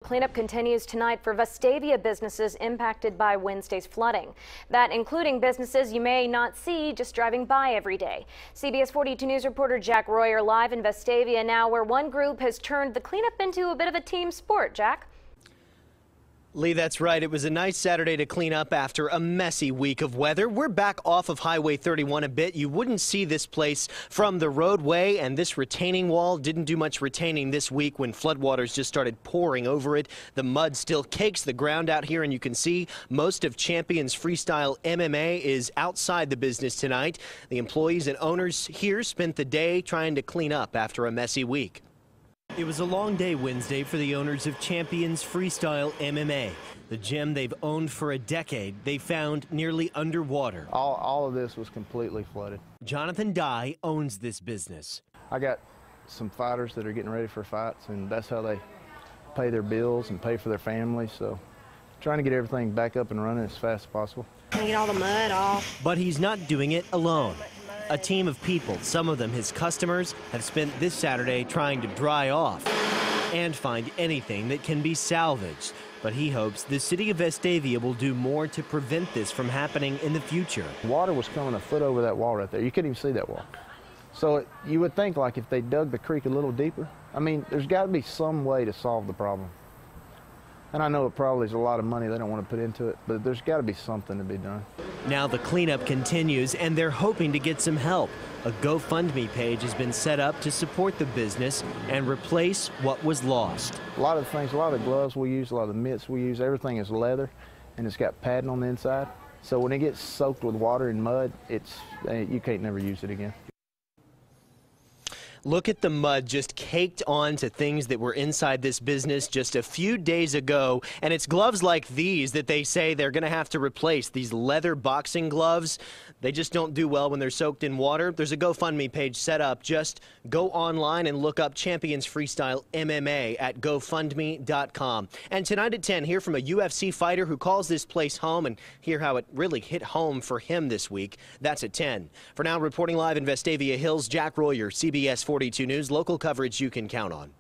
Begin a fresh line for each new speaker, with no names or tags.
Cleanup continues tonight for Vestavia businesses impacted by Wednesday's flooding. That including businesses you may not see just driving by every day. CBS 42 News reporter Jack Royer live in Vestavia now, where one group has turned the cleanup into a bit of a team sport. Jack?
Lee, that's right. It was a nice Saturday to clean up after a messy week of weather. We're back off of Highway 31 a bit. You wouldn't see this place from the roadway, and this retaining wall didn't do much retaining this week when floodwaters just started pouring over it. The mud still cakes the ground out here, and you can see most of Champions Freestyle MMA is outside the business tonight. The employees and owners here spent the day trying to clean up after a messy week. It was a long day Wednesday for the owners of Champions Freestyle MMA. The gym they've owned for a decade, they found nearly underwater.
All of this was completely flooded.
Jonathan Dye owns this business.
I got some fighters that are getting ready for fights, and that's how they pay their bills and pay for their families. So trying to get everything back up and running as fast as possible.
Get all the mud off.
But he's not doing it alone. A team of people, some of them his customers, have spent this Saturday trying to dry off and find anything that can be salvaged. But he hopes the city of Vestavia will do more to prevent this from happening in the future.
Water was coming a foot over that wall right there. You couldn't even see that wall. So you would think, like, if they dug the creek a little deeper, I mean, there's got to be some way to solve the problem. And I know it probably is a lot of money they don't want to put into it, but there's got to be something to be done.
Now the cleanup continues, and they're hoping to get some help. A GoFundMe page has been set up to support the business and replace what was lost.
A lot of the things, a lot of the gloves we use, a lot of the mitts we use, everything is leather, and it's got padding on the inside. So when it gets soaked with water and mud, you can't never use it again.
Look at the mud just caked onto things that were inside this business just a few days ago. And it's gloves like these that they say they're going to have to replace. These leather boxing gloves, they just don't do well when they're soaked in water. There's a GoFundMe page set up. Just go online and look up Champions Freestyle MMA at GoFundMe.com. And tonight at 10, hear from a UFC fighter who calls this place home and hear how it really hit home for him this week. That's at 10. For now, reporting live in Vestavia Hills, Jack Royer, CBS 42 News, local coverage you can count on.